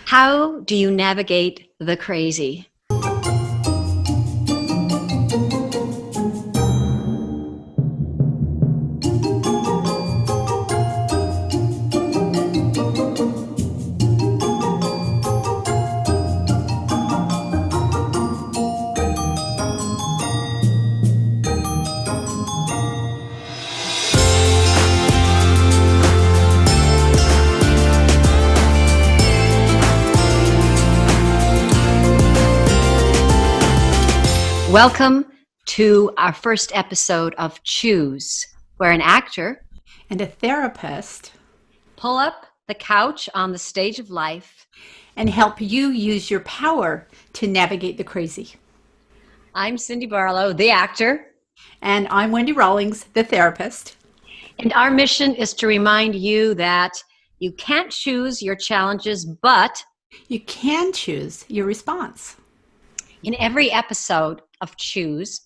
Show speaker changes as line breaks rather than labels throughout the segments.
How do you navigate the crazy? Welcome to our first episode of Choose, where an actor
and a therapist
pull up the couch on the stage of life
and help you use your power to navigate the crazy.
I'm Cindy Barlow, the actor.
And I'm Wendy Rawlings, the therapist.
And our mission is to remind you that you can't choose your challenges, but
you can choose your response.
In every episode of Choose,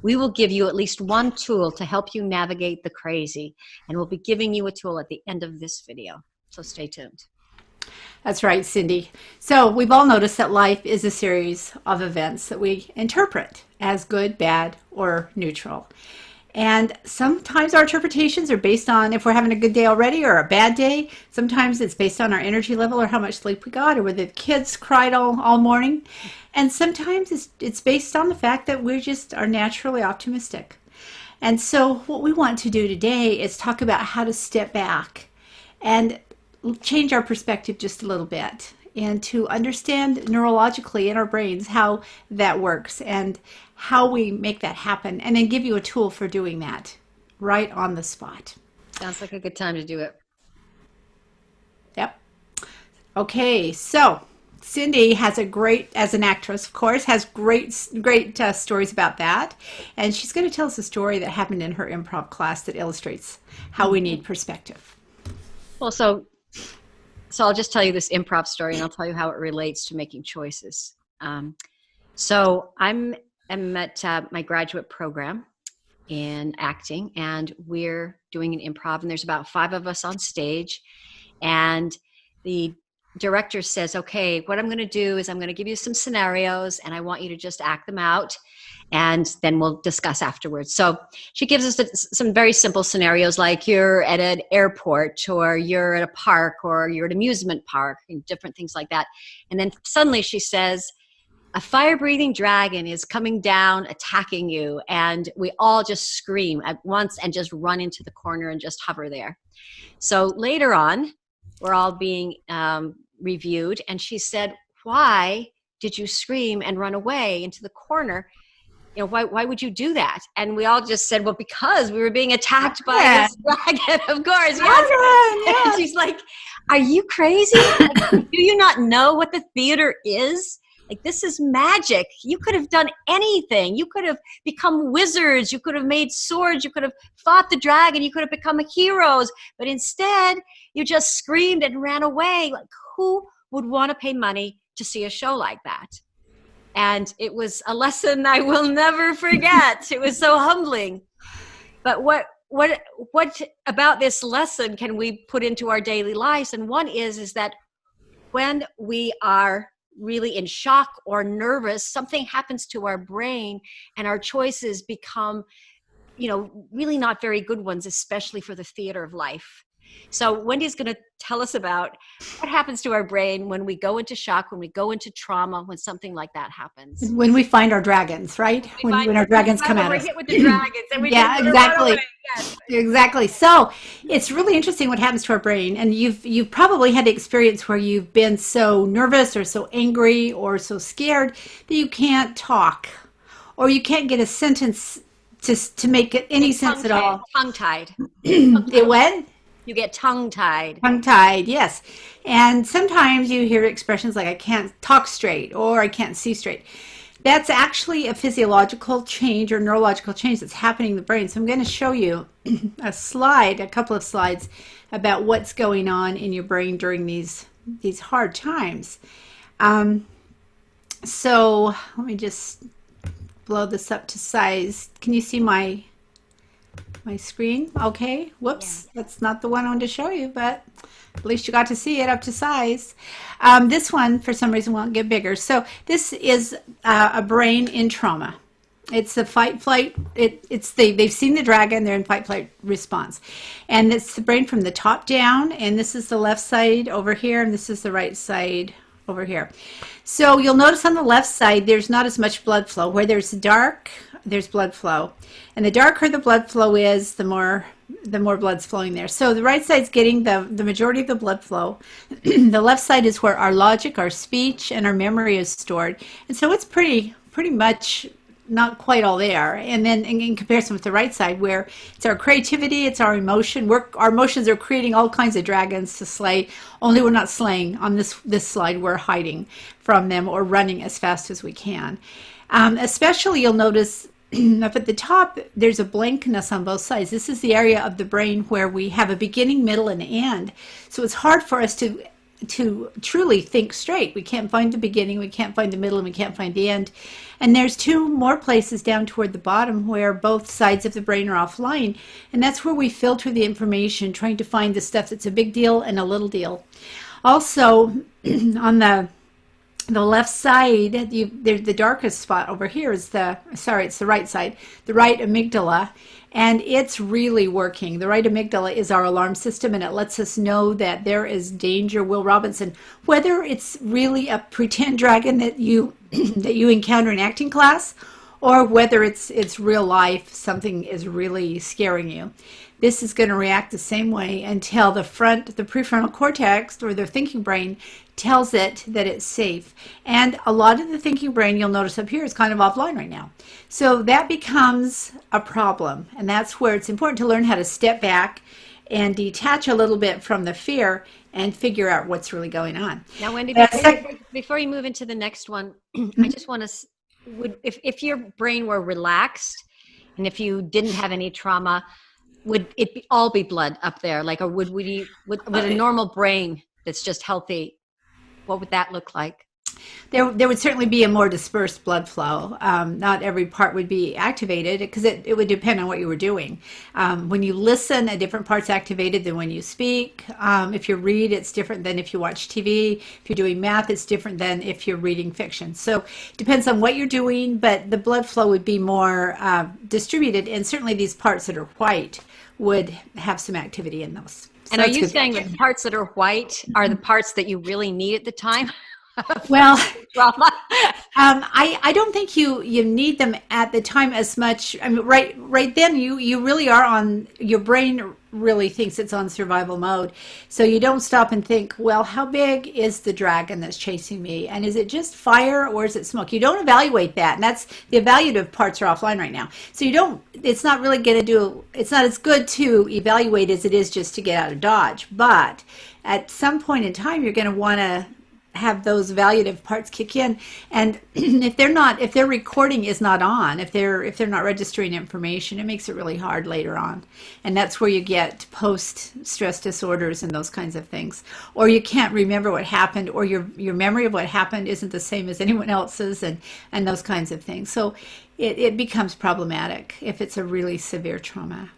we will give you at least one tool to help you navigate the crazy. And we'll be giving you a tool at the end of this video. So stay tuned.
That's right, Cindy. So we've all noticed that life is a series of events that we interpret as good, bad, or neutral. And sometimes our interpretations are based on if we're having a good day already or a bad day. Sometimes it's based on our energy level or how much sleep we got or whether the kids cried all morning. And sometimes it's based on the fact that we just are naturally optimistic. And so what we want to do today is talk about how to step back and change our perspective just a little bit and to understand neurologically in our brains how that works and how we make that happen, and then give you a tool for doing that right on the spot.
Sounds like a good time to do it.
Yep. Okay, so Cindy has as an actress, of course, has great stories about that. And she's going to tell us a story that happened in her improv class that illustrates how we need perspective.
Well, so I'll just tell you this improv story and I'll tell you how it relates to making choices. So I'm at my graduate program in acting, and we're doing an improv, and there's about 5 of us on stage, and the director says, okay, what I'm going to do is I'm going to give you some scenarios and I want you to just act them out and then we'll discuss afterwards. So she gives us some very simple scenarios, like you're at an airport or you're at a park or you're at an amusement park and different things like that. And then suddenly she says, a fire-breathing dragon is coming down, attacking you. And we all just scream at once and just run into the corner and just hover there. So later on, we're all being reviewed. And she said, why did you scream and run away into the corner? You know, why would you do that? And we all just said, well, because we were being attacked by this dragon, of course. Yes. And she's like, are you crazy? Like, do you not know what the theater is? Like, this is magic. You could have done anything. You could have become wizards. You could have made swords. You could have fought the dragon. You could have become heroes. But instead, you just screamed and ran away. Like, who would want to pay money to see a show like that? And it was a lesson I will never forget. It was so humbling. But what about this lesson can we put into our daily lives? And one is that when we are really in shock or nervous, something happens to our brain and our choices become, really not very good ones, especially for the theater of life. So Wendy's going to tell us about what happens to our brain when we go into shock, when we go into trauma, when something like that happens.
When we find our dragons, right? When our dragons come at us.
We're hit with the dragons and we
yeah, exactly. Yes. Exactly. So it's really interesting what happens to our brain. And you've probably had the experience where you've been so nervous or so angry or so scared that you can't talk or you can't get a sentence to make any sense at all.
Tongue-tied.
It what?
You get tongue-tied.
Tongue-tied, yes. And sometimes you hear expressions like, I can't talk straight or I can't see straight. That's actually a physiological change or neurological change that's happening in the brain. So I'm going to show you a couple of slides about what's going on in your brain during these hard times. So let me just blow this up to size. Can you see my my screen. Okay.
Yeah.
Whoops. That's not the one I wanted to show you, but at least you got to see it up to size. This one, for some reason, won't get bigger. So this is a brain in trauma. It's the fight flight. They've seen the dragon. They're in fight flight response, and it's the brain from the top down. And this is the left side over here, and this is the right side over here. So you'll notice on the left side there's not as much blood flow. Where there's dark, there's blood flow, and the darker the blood flow is, the more blood's flowing there. So the right side's getting the majority of the blood flow. The left side is where our logic, our speech, and our memory is stored. And so it's pretty much not quite all there. And then in comparison with the right side, where it's our creativity, it's our emotion. Our emotions are creating all kinds of dragons to slay. Only we're not slaying on this slide. We're hiding from them or running as fast as we can. Especially, you'll notice up at the top, there's a blankness on both sides. This is the area of the brain where we have a beginning, middle, and end. So it's hard for us to truly think straight. We can't find the beginning, we can't find the middle, and we can't find the end. And there's two more places down toward the bottom where both sides of the brain are offline. And that's where we filter the information, trying to find the stuff that's a big deal and a little deal. Also, on the left side, the darkest spot over here is it's the right side, the right amygdala, and it's really working. The right amygdala is our alarm system, and it lets us know that there is danger. Will Robinson, whether it's really a pretend dragon that you that you encounter in acting class, or whether it's real life, something is really scaring you. This is going to react the same way until the prefrontal cortex, or the thinking brain, tells it that it's safe. And a lot of the thinking brain, you'll notice up here, is kind of offline right now. So that becomes a problem. And that's where it's important to learn how to step back and detach a little bit from the fear and figure out what's really going on.
Now, Wendy, before you move into the next one, I just want to, if your brain were relaxed and if you didn't have any trauma, would it all be blood up there? Like, or would a normal brain that's just healthy, what would that look like?
There would certainly be a more dispersed blood flow. Not every part would be activated because it would depend on what you were doing. When you listen, a different part's activated than when you speak. If you read, it's different than if you watch TV. If you're doing math, it's different than if you're reading fiction. So it depends on what you're doing, but the blood flow would be more distributed, and certainly these parts that are white would have some activity in those. So
and are you saying the parts that are white are the parts that you really need at the time?
Well, I don't think you need them at the time as much. I mean, right then you really are on, your brain really thinks it's on survival mode. So you don't stop and think, well, how big is the dragon that's chasing me? And is it just fire or is it smoke? You don't evaluate that. And that's, the evaluative parts are offline right now. So it's not really going to do, it's not as good to evaluate as it is just to get out of Dodge. But at some point in time, you're going to want to have those evaluative parts kick in, and if their recording is not on, if they're not registering information, it makes it really hard later on. And that's where you get post stress disorders and those kinds of things, or you can't remember what happened, or your memory of what happened isn't the same as anyone else's, and those kinds of things. So it becomes problematic if it's a really severe trauma.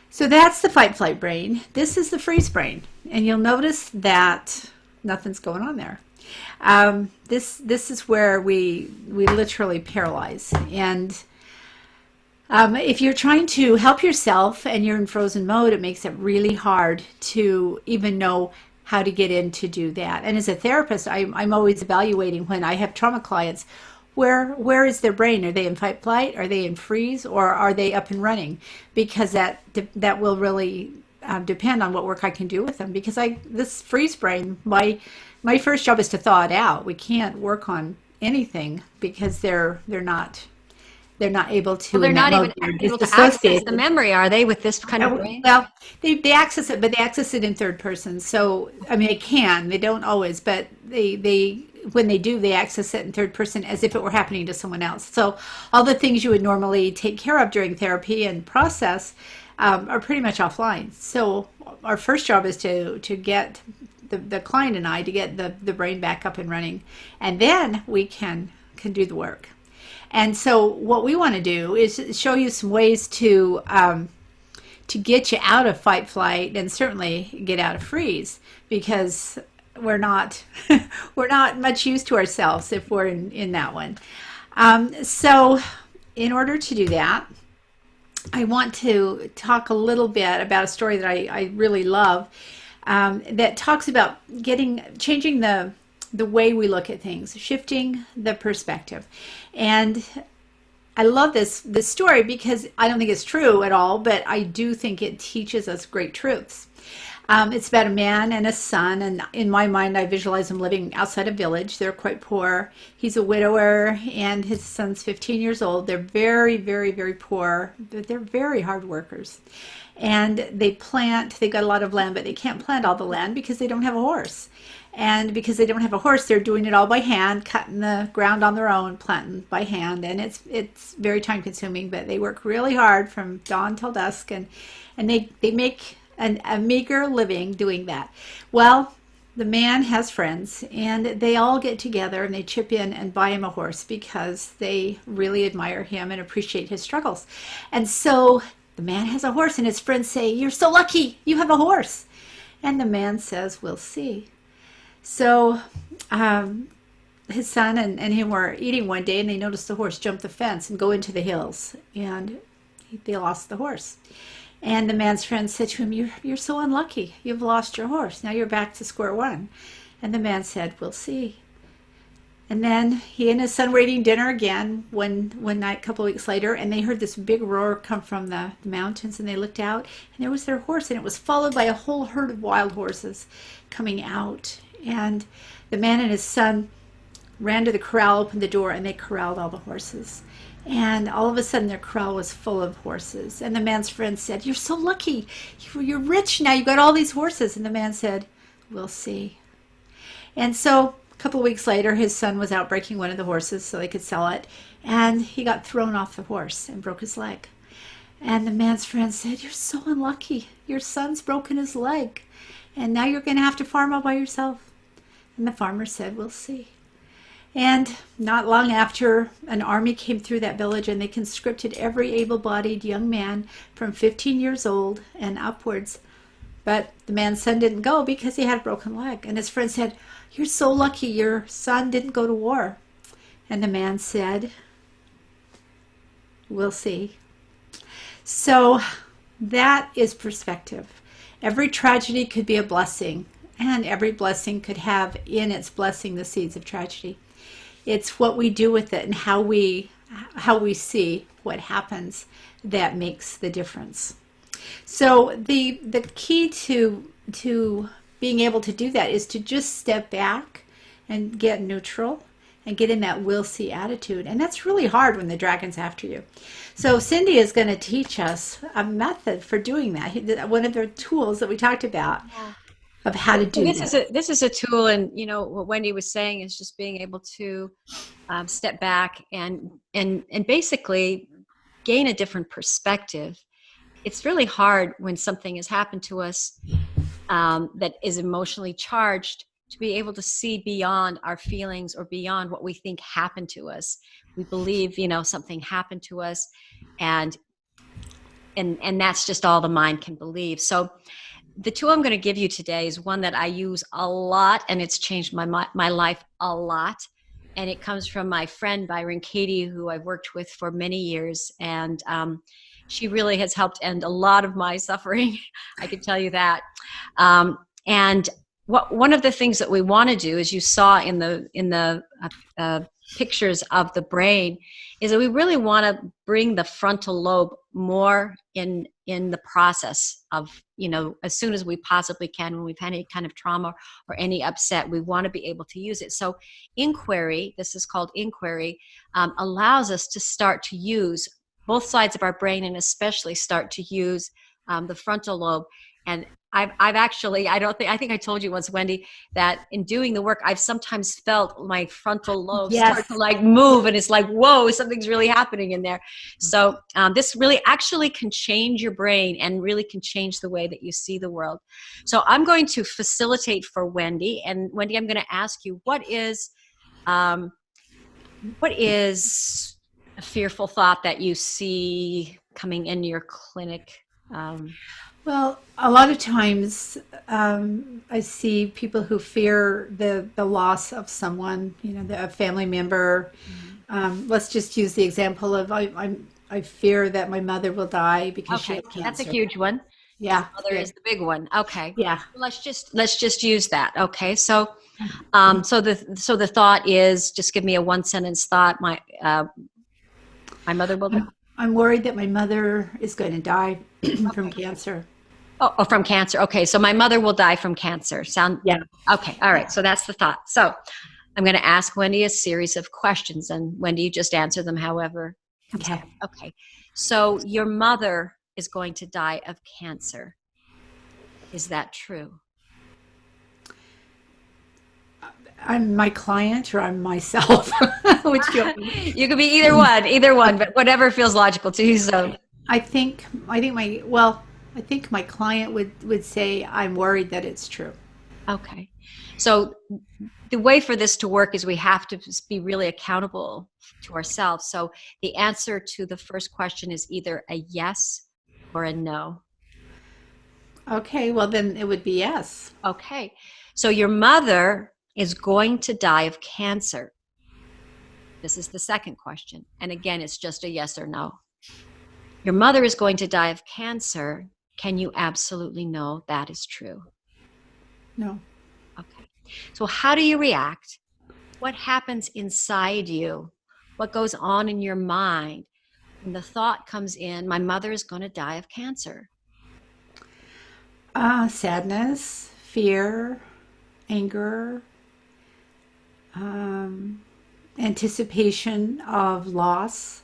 So that's the fight flight brain. This is the freeze brain, and you'll notice that nothing's going on there. This is where we literally paralyze. And if you're trying to help yourself and you're in frozen mode, it makes it really hard to even know how to get in to do that. And as a therapist, I'm always evaluating when I have trauma clients, where is their brain? Are they in fight flight? Are they in freeze? Or are they up and running? Because that will really depend on what work I can do with them, because this freeze brain, my first job is to thaw it out. We can't work on anything because they're not able to.
Well, they're not even able to access the memory, are they, with this kind of brain?
Well, they access it, but they access it in third person. So I mean, they don't always, but they when they do, they access it in third person as if it were happening to someone else. So all the things you would normally take care of during therapy and process are pretty much offline. So our first job is to get the client and I to get the brain back up and running, and then we can do the work. And so what we want to do is show you some ways to get you out of fight, flight, and certainly get out of freeze, because we're not we're not much used to ourselves if we're in that one. So in order to do that, I want to talk a little bit about a story that I really love, that talks about changing the way we look at things, shifting the perspective. And I love this story because I don't think it's true at all, but I do think it teaches us great truths. It's about a man and a son, and in my mind, I visualize them living outside a village. They're quite poor. He's a widower, and his son's 15 years old. They're very, very, very poor, but they're very hard workers. And they've got a lot of land, but they can't plant all the land because they don't have a horse. And because they don't have a horse, they're doing it all by hand, cutting the ground on their own, planting by hand. And it's very time consuming, but they work really hard from dawn till dusk, and they make a meager living doing that. Well, the man has friends, and they all get together and they chip in and buy him a horse because they really admire him and appreciate his struggles. And so the man has a horse, and his friends say, "You're so lucky, you have a horse." And the man says, "We'll see." So his son and him were eating one day, and they noticed the horse jump the fence and go into the hills, and they lost the horse. And the man's friend said to him, you're so unlucky. You've lost your horse. Now you're back to square one." And the man said, "We'll see." And then he and his son were eating dinner again one night, a couple of weeks later, and they heard this big roar come from the mountains, and they looked out, and there was their horse, and it was followed by a whole herd of wild horses coming out. And the man and his son ran to the corral, opened the door, and they corralled all the horses. And all of a sudden, their corral was full of horses. And the man's friend said, "You're so lucky. You're rich now. You've got all these horses." And the man said, "We'll see." And so a couple of weeks later, his son was out breaking one of the horses so they could sell it. And he got thrown off the horse and broke his leg. And the man's friend said, "You're so unlucky. Your son's broken his leg. And now you're going to have to farm all by yourself." And the farmer said, "We'll see." And not long after, an army came through that village, and they conscripted every able-bodied young man from 15 years old and upwards. But the man's son didn't go because he had a broken leg. And his friend said, "You're so lucky, your son didn't go to war." And the man said, "We'll see." So that is perspective. Every tragedy could be a blessing, and every blessing could have in its blessing the seeds of tragedy. It's what we do with it and how we see what happens that makes the difference. So the key to being able to do that is to just step back and get neutral and get in that "we'll see" attitude. And that's really hard when the dragon's after you. So Cindy is going to teach us a method for doing that. One of the tools that we talked about,
Yeah.
of how to do that.
This is a tool, and what Wendy was saying is just being able to step back and basically gain a different perspective. It's really hard when something has happened to us that is emotionally charged, to be able to see beyond our feelings or beyond what we think happened to us. We believe something happened to us, and that's just all the mind can believe. So the tool I'm going to give you today is one that I use a lot, and it's changed my life a lot. And it comes from my friend Byron Katie, who I've worked with for many years. And she really has helped end a lot of my suffering. I can tell you that. And one of the things that we want to do, as you saw in the pictures of the brain, is that we really want to bring the frontal lobe more in the process of, as soon as we possibly can. When we've had any kind of trauma or any upset, we want to be able to use it. So inquiry, this is called inquiry, allows us to start to use both sides of our brain, and especially start to use the frontal lobe. And I've actually, I think I told you once, Wendy, that in doing the work, I've sometimes felt my frontal lobe start to move, and it's like, whoa, something's really happening in there. So this really actually can change your brain and really can change the way that you see the world. So I'm going to facilitate for Wendy, and Wendy, I'm going to ask you, what is A fearful thought that you see coming into your clinic.
Well, a lot of times I see people who fear the loss of someone, a family member. Let's just use the example of I fear that my mother will die because she
Okay,
has
that's a
cancer.
huge one.
Yeah,
Mother is the big one. Okay,
yeah.
let's just use that. Okay, so so the thought is, just give me a one sentence thought. My mother will die.
I'm worried that my mother is going to die from cancer.
Oh, from cancer. Okay, so my mother will die from cancer. Sound
Yeah.
okay? All right. So that's the thought. So I'm going to ask Wendy a series of questions, and Wendy, you just answer them however comes up.
Okay.
Okay. So your mother is going to die of cancer. Is that true?
I'm my client or I'm myself. Which do you want me
You could be either one, but whatever feels logical to you. So
I think my client would say I'm worried that it's true.
okay. So the way for this to work is we have to be really accountable to ourselves. So the answer to the first question is either a yes or a no.
Okay, well then it would be yes.
Okay. So your mother is going to die of cancer. This is the second question. And again, it's just a yes or no. Your mother is going to die of cancer. Can you absolutely know that is true?
No.
Okay. So how do you react? What happens inside you? What goes on in your mind when the thought comes in, my mother is going to die of cancer?
Sadness, fear, anger, um, anticipation of loss.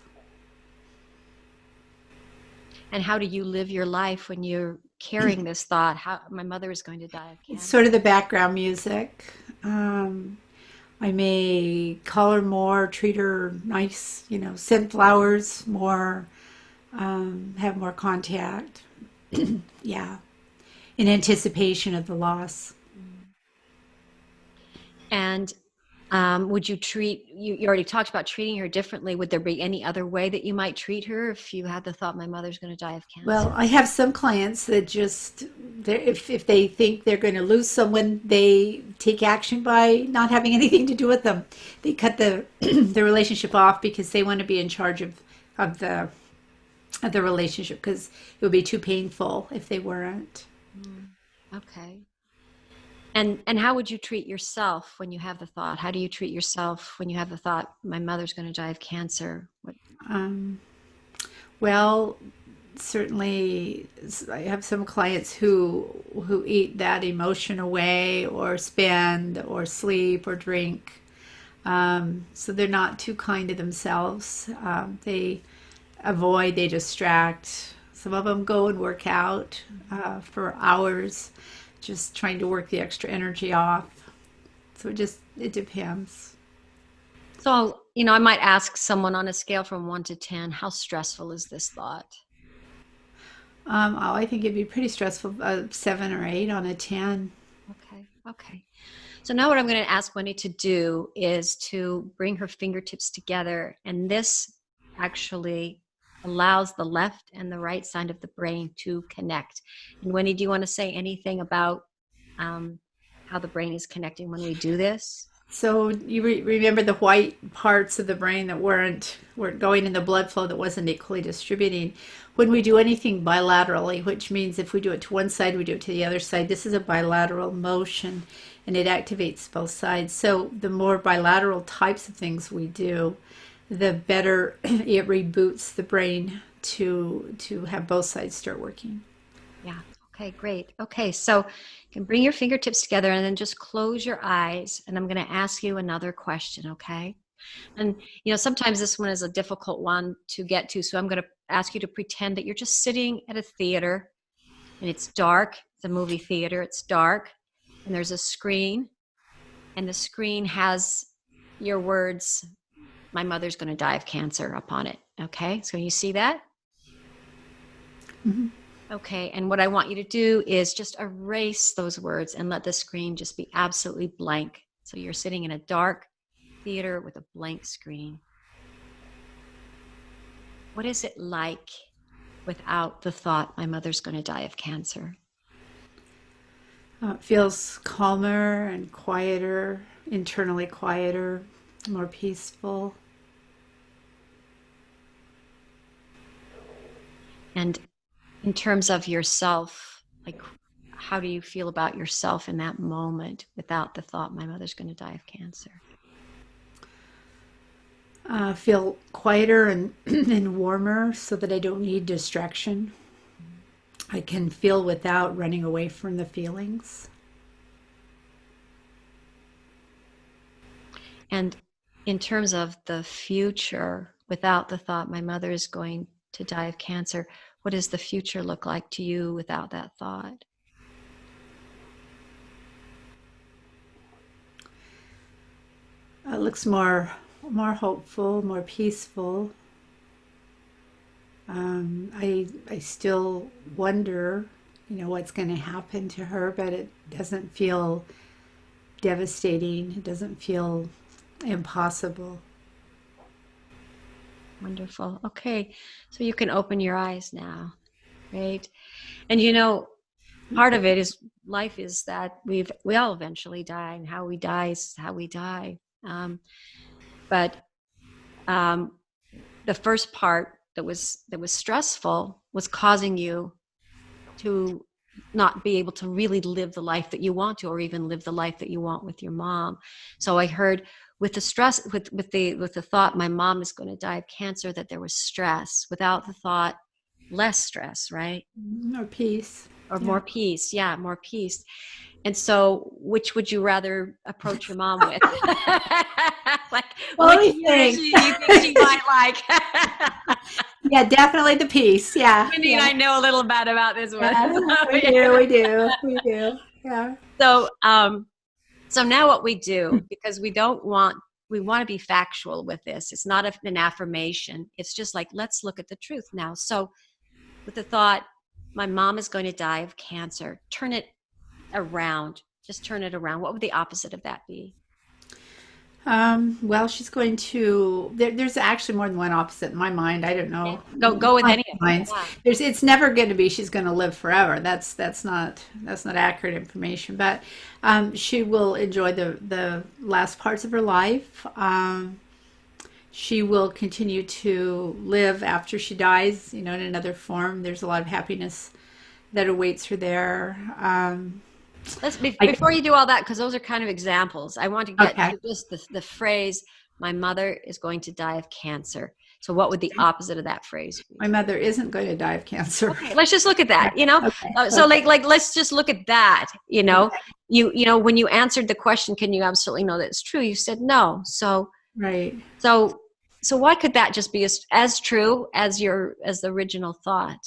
And how do you live your life when you're carrying this thought, how my mother is going to die of
It's
cancer?
sort of the background music. I may call her more, treat her nice, send flowers more, have more contact. Yeah, in anticipation of the loss.
And would you treat, you already talked about treating her differently. Would there be any other way that you might treat her if you had the thought, my mother's going to die of
Well,
cancer?
I have some clients that just, if they think they're going to lose someone, they take action by not having anything to do with them. They cut the relationship off because they want to be in charge of the of the relationship because it would be too painful if they weren't.
Mm, okay. And how would you treat yourself when you have the thought? How do you treat yourself when you have the thought, my mother's going to die of cancer? What?
Um, well, certainly, I have some clients who eat that emotion away, or spend, or sleep, or drink. So they're not too kind to themselves. They avoid, they distract. Some of them go and work out for hours, just trying to work the extra energy off. So it depends.
So, I might ask someone on a scale from 1 to 10, how stressful is this thought?
I think it'd be pretty stressful, 7 or 8 on a 10.
Okay. Okay. So now what I'm going to ask Wendy to do is to bring her fingertips together. And this actually allows the left and the right side of the brain to connect. And Wendy, do you want to say anything about how the brain is connecting when we do this?
So you remember the white parts of the brain that weren't going in the blood flow, that wasn't equally distributing. When we do anything bilaterally, which means if we do it to one side, we do it to the other side. This is a bilateral motion, and it activates both sides. So the more bilateral types of things we do, the better it reboots the brain to have both sides start working.
Yeah. Okay, great. Okay, so you can bring your fingertips together and then just close your eyes. And I'm going to ask you another question, okay? And, sometimes this one is a difficult one to get to. So I'm going to ask you to pretend that you're just sitting at a theater and it's dark. It's a movie theater. It's dark. And there's a screen. And the screen has your words, my mother's going to die of cancer, upon it. Okay, so you see that?
Mhm.
Okay, and what I want you to do is just erase those words and let the screen just be absolutely blank. So you're sitting in a dark theater with a blank screen. what is it like without the thought my mother's going to die of cancer?
It feels calmer and quieter, internally quieter, more peaceful.
And in terms of yourself, like, how do you feel about yourself in that moment without the thought my mother's going to die of cancer?
Feel quieter and, and warmer so that I don't need distraction. I can feel without running away from the feelings.
And in terms of the future, without the thought my mother is going to die of cancer, what does the future look like to you without that thought?
It looks more hopeful, more peaceful. I still wonder, what's going to happen to her, but it doesn't feel devastating. It doesn't feel impossible.
Wonderful. Okay, so you can open your eyes now, right? And part of it is life is that we all eventually die, and how we die is how we die. But the first part that was stressful was causing you to not be able to really live the life that you want to, or even live the life that you want with your mom. So I heard with the stress, with the thought my mom is going to die of cancer, that there was stress. Without the thought, less stress, right?
Or peace.
Or
Yeah.
more peace. Yeah, more peace. And so, which would you rather approach your mom with? Like,
Well,
which
we think.
you think she might like?
Yeah, definitely the peace. Yeah.
Wendy and
Yeah.
I know a little bit about this one.
Yeah, we do. Yeah.
So, so now what we do, because we want to be factual with this. It's not an affirmation. It's just like, let's look at the truth now. So with the thought, my mom is going to die of cancer, turn it around. Just turn it around. What would the opposite of that be?
Well, she's going to. There's actually more than one opposite in my mind. I don't know.
Go with any of them.
Minds.
Yeah.
It's never going to be she's going to live forever. That's not accurate information. But she will enjoy the last parts of her life. She will continue to live after she dies. In another form. There's a lot of happiness that awaits her there.
Before you do all that, because those are kind of examples, I want to get
Okay.
to just the phrase, my mother is going to die of cancer. So what would the opposite of that phrase be?
My mother isn't going to die of cancer.
Okay, let's just look at that,
Okay.
So
Okay.
like let's just look at that,
Okay.
when you answered the question, can you absolutely know that it's true? You said no. So
Right.
so so why could that just be as true as the original thought?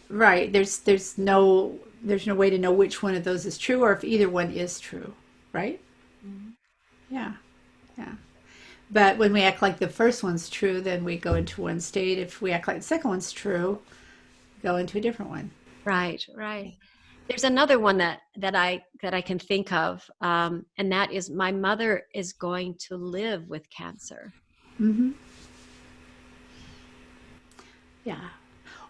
Right. There's no way to know which one of those is true or if either one is true. Right?
Mhm.
Yeah. Yeah. But when we act like the first one's true, then we go into one state. If we act like the second one's true, go into a different one.
Right, right. There's another one that I can think of, and that is my mother is going to live with cancer.
Hmm. Yeah.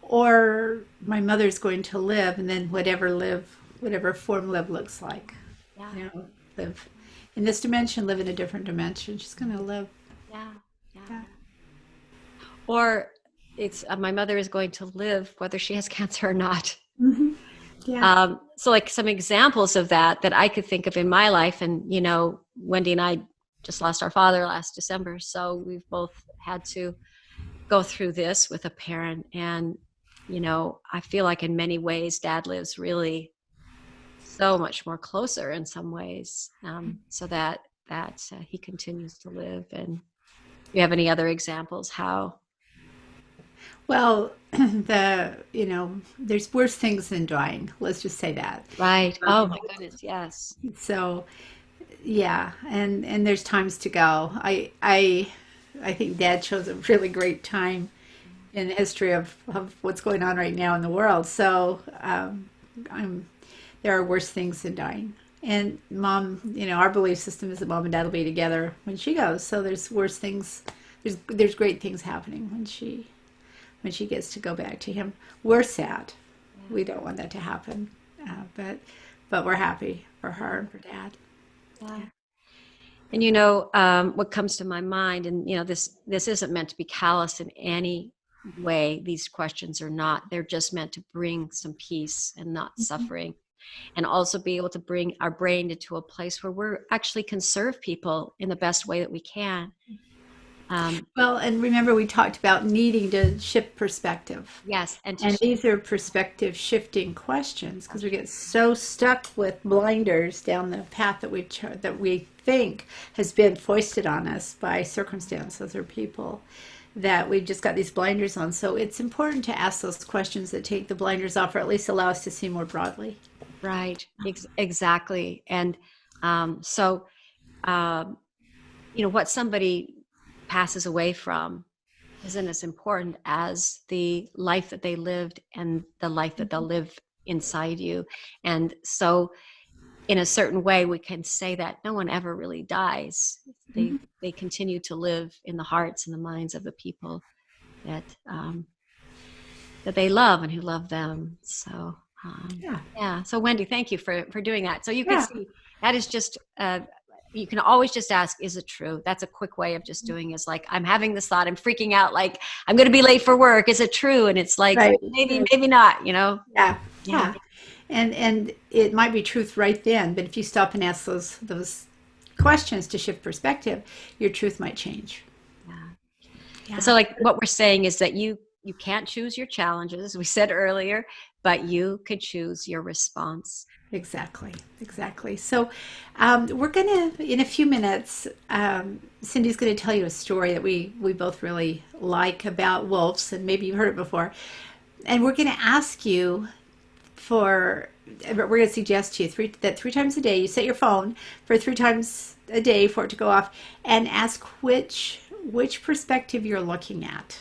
Or my mother's going to live, and then whatever form live looks like.
Yeah,
Live in this dimension, live in a different dimension. She's going to live.
yeah, yeah.
Yeah.
Or it's my mother is going to live whether she has cancer or not.
Hmm. Yeah.
So like some examples of that I could think of in my life, and Wendy and I just lost our father last December, so we've both had to go through this with a parent, and I feel like in many ways Dad lives really so much more closer in some ways, so that he continues to live. And do you have any other examples how?
Well, there's worse things than dying. Let's just say that.
Right. Oh my goodness, yes.
So, yeah, and there's times to go. I think Dad chose a really great time in the history of what's going on right now in the world. So, there are worse things than dying. And Mom, our belief system is that Mom and Dad will be together when she goes. So there's worse things there's great things happening when she gets to go back to him. We're sad.
Yeah.
We don't want that to happen, but we're happy for her and for Dad.
Yeah. And what comes to my mind, and this isn't meant to be callous in any way. These questions are not. They're just meant to bring some peace and not suffering, and also be able to bring our brain into a place where we're actually can serve people in the best way that we can.
Well, and remember we talked about needing to shift perspective.
Yes,
And these are perspective shifting questions because we get so stuck with blinders down the path that we think has been foisted on us by circumstances or people, that we've just got these blinders on. So it's important to ask those questions that take the blinders off, or at least allow us to see more broadly.
Right. Exactly. And so, what somebody passes away from isn't as important as the life that they lived and the life that they'll live inside you. And so in a certain way, we can say that no one ever really dies. They continue to live in the hearts and the minds of the people that they love and who love them. So yeah. So Wendy, thank you for doing that. So you can see that is just you can always just ask, is it true? That's a quick way of just doing is like, I'm having this thought, I'm freaking out, like I'm going to be late for work. Is it true? And it's like, maybe not,
Yeah. And it might be truth right then, but if you stop and ask those questions to shift perspective, your truth might change.
Yeah. So like what we're saying is that you can't choose your challenges, as we said earlier, but you could choose your response.
Exactly. So we're going to, in a few minutes, Cindy's going to tell you a story that we both really like about wolves, and maybe you've heard it before. And we're going to ask you we're going to suggest to you that 3 times a day, you set your phone for 3 times a day for it to go off, and ask which perspective you're looking at.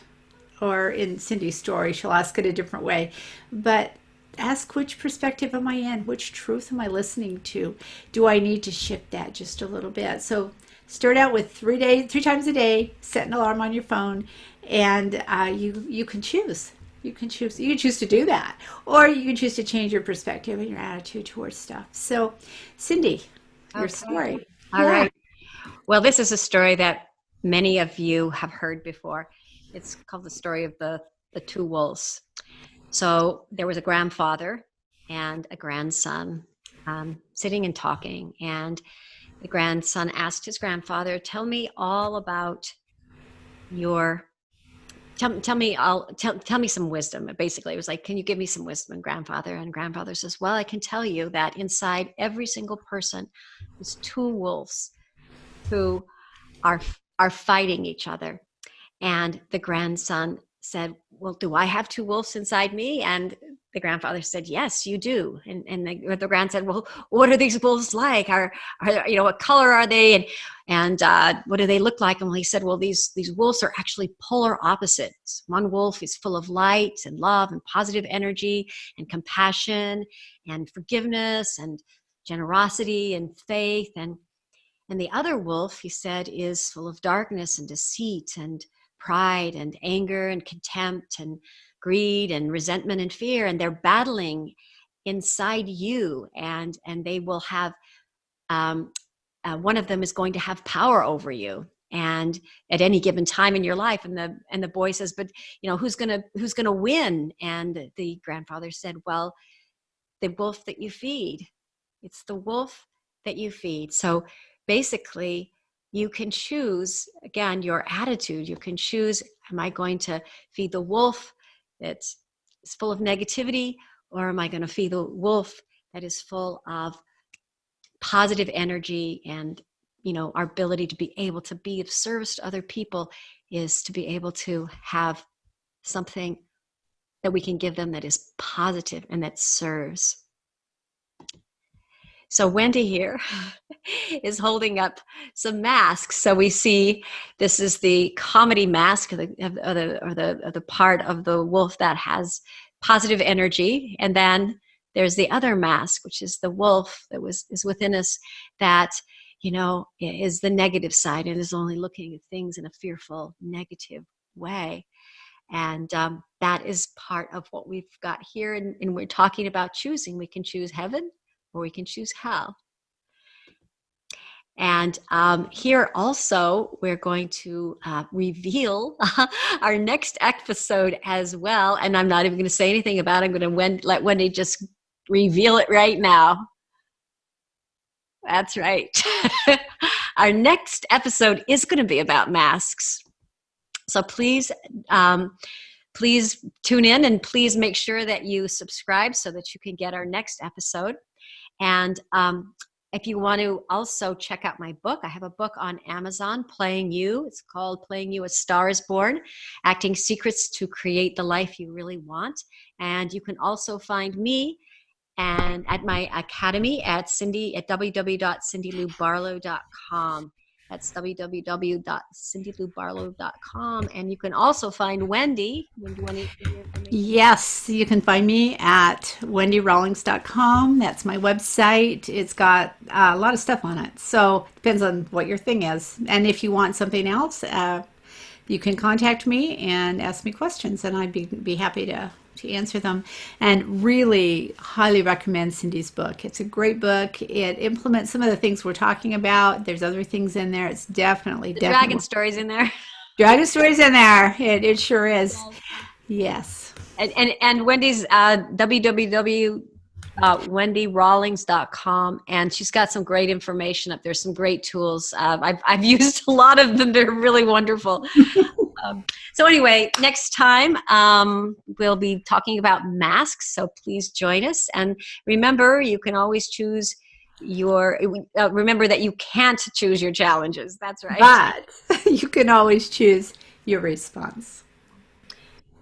Or in Cindy's story, she'll ask it a different way. But ask, which perspective am I in? Which truth am I listening to? Do I need to shift that just a little bit? So start out with 3 times a day, set an alarm on your phone, and you can choose. You can choose to do that, or you can choose to change your perspective and your attitude towards stuff. So, Cindy, your story.
All right. Well, this is a story that many of you have heard before. It's called the story of the 2 wolves. So there was a grandfather and a grandson sitting and talking, and the grandson asked his grandfather, "Tell me all about your." Tell me some wisdom. Basically, it was like, can you give me some wisdom? And grandfather says, well, I can tell you that inside every single person is 2 wolves who are fighting each other. And the grandson said, well, do I have 2 wolves inside me? And the grandfather said, yes, you do. And the grand said, well, what are these wolves like? What color are they? And what do they look like? And he said, well, these wolves are actually polar opposites. One wolf is full of light and love and positive energy and compassion and forgiveness and generosity and faith. And the other wolf, he said, is full of darkness and deceit and pride and anger and contempt and greed and resentment and fear. And they're battling inside you, and they will have one of them is going to have power over you, and at any given time in your life. And the boy says, but who's gonna win? And the grandfather said, well, the wolf that you feed. It's the wolf that you feed. So basically, you can choose, again, your attitude. You can choose, am I going to feed the wolf that's full of negativity, or am I going to feed the wolf that is full of positive energy? And our ability to be able to be of service to other people is to be able to have something that we can give them that is positive and that serves. So Wendy here is holding up some masks. So we see this is the comedy mask, or the part of the wolf that has positive energy, and then there's the other mask, which is the wolf that is within us, that is the negative side and is only looking at things in a fearful, negative way. And that is part of what we've got here. And we're talking about choosing. We can choose heaven or we can choose hell. And here also, we're going to reveal our next episode as well. And I'm not even going to say anything about it. I'm going to let Wendy just reveal it right now. That's right. Our next episode is going to be about masks. So please tune in, and please make sure that you subscribe so that you can get our next episode. And if you want to also check out my book, I have a book on Amazon, Playing You. It's called Playing You: A Star Is Born, Acting Secrets to Create the Life You Really Want. And you can also find me and at my academy at www.cindyloubarlow.com. That's www.cindyloubarlow.com. And you can also find Wendy.
Yes, you can find me at wendyrawlings.com. That's my website. It's got a lot of stuff on it. So it depends on what your thing is. And if you want something else, you can contact me and ask me questions, and I'd be happy to answer them. And really highly recommend Cindy's book. It's a great book. It implements some of the things we're talking about. There's other things in there. It's definitely
dragon stories in there.
Dragon stories in there. It sure is. Yes.
And Wendy's www.wendyrawlings.com, and she's got some great information up there, some great tools. I've used a lot of them. They're really wonderful. So anyway, next time we'll be talking about masks, so please join us. And remember, you can always choose remember that you can't choose your challenges. That's right.
But you can always choose your response.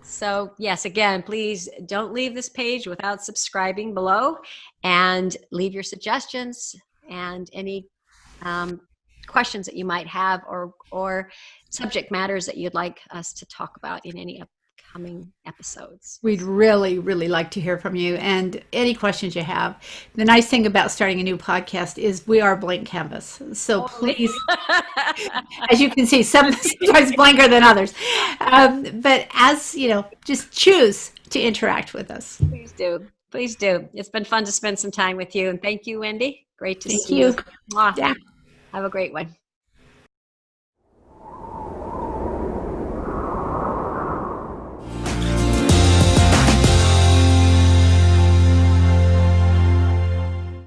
So yes, again, please don't leave this page without subscribing below, and leave your suggestions and any questions that you might have, or subject matters that you'd like us to talk about in any upcoming episodes.
We'd really, really like to hear from you, and any questions you have. The nice thing about starting a new podcast is we are a blank canvas. So please, as you can see, sometimes blanker than others. But as you know, just choose to interact with us.
Please do. Please do. It's been fun to spend some time with you. And thank you, Wendy. Great to see you.
Thank you.
Yeah. Have a great one.